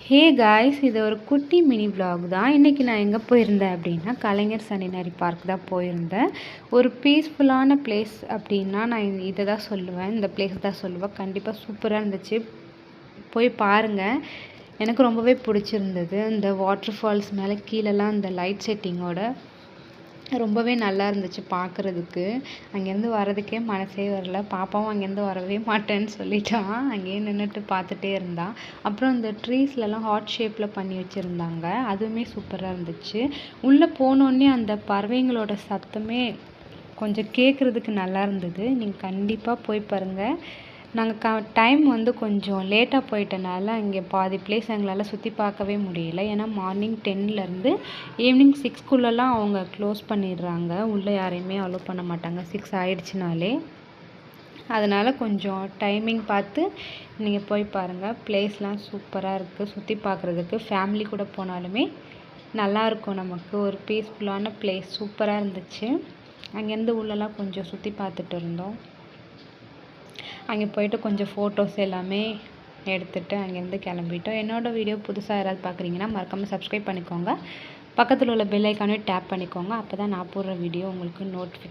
Hey guys, இது ஒரு குட்டி மினி விலாக் தான். இன்றைக்கி நான் எங்கே போயிருந்தேன் அப்படின்னா, கலைஞர் சனிநரி பார்க் தான் போயிருந்தேன். ஒரு பீஸ்ஃபுல்லான பிளேஸ் அப்படின்னா நான் இதை தான் சொல்லுவேன், இந்த பிளேஸ் தான் சொல்லுவேன். கண்டிப்பாக சூப்பராக இருந்துச்சு, போய் பாருங்கள். எனக்கு ரொம்பவே பிடிச்சிருந்தது. இந்த வாட்டர் ஃபால்ஸ் மேலே கீழெல்லாம் இந்த லைட் செட்டிங்கோட ரொம்பவே நல்லா இருந்துச்சு பார்க்குறதுக்கு. அங்கேருந்து வர்றதுக்கே மனசே வரல. பாப்பாவும் அங்கேருந்து வரவே மாட்டேன்னு சொல்லிட்டான். அங்கேயே நின்றுட்டு பார்த்துட்டே இருந்தான். அப்புறம் இந்த ட்ரீஸ்லலாம் ஹார்ட் ஷேப்பில் பண்ணி வச்சுருந்தாங்க, அதுவுமே சூப்பராக இருந்துச்சு. உள்ளே போனோடனே அந்த பறவைங்களோட சத்தமே கொஞ்சம் கேட்குறதுக்கு நல்லா இருந்தது. நீங்கள் கண்டிப்பாக போய் பாருங்கள். நாங்கள் டைம் வந்து கொஞ்சம் லேட்டாக போயிட்டனால அங்கே பாதி பிளேஸ் எங்களால் சுற்றி பார்க்கவே முடியல. ஏன்னா மார்னிங் 10லேருந்து ஈவினிங் 6க்குள்ளெல்லாம் அவங்க க்ளோஸ் பண்ணிடுறாங்க. உள்ளே யாரையுமே அலோவ் பண்ண மாட்டாங்க 6 ஆகிடுச்சினாலே. அதனால் கொஞ்சம் டைமிங் பார்த்து நீங்கள் போய் பாருங்கள். பிளேஸ்லாம் சூப்பராக இருக்குது சுற்றி பார்க்குறதுக்கு. ஃபேமிலி கூட போனாலுமே நல்லாயிருக்கும். நமக்கு ஒரு பீஸ்ஃபுல்லான பிளேஸ் சூப்பராக இருந்துச்சு. அங்கேருந்து உள்ளெல்லாம் கொஞ்சம் சுற்றி பார்த்துட்டு இருந்தோம். அங்கே போய்ட்டு கொஞ்சம் ஃபோட்டோஸ் எல்லாமே எடுத்துகிட்டு அங்கேருந்து கிளம்பிட்டோம். என்னோடய வீடியோ புதுசாக யாராவது பார்க்குறீங்கன்னா மறக்காமல் சப்ஸ்கிரைப் பண்ணிக்கோங்க. பக்கத்தில் உள்ள பெல் ஐக்கானே டேப் பண்ணிக்கோங்க. அப்போ தான் நான் போடுற வீடியோ உங்களுக்கு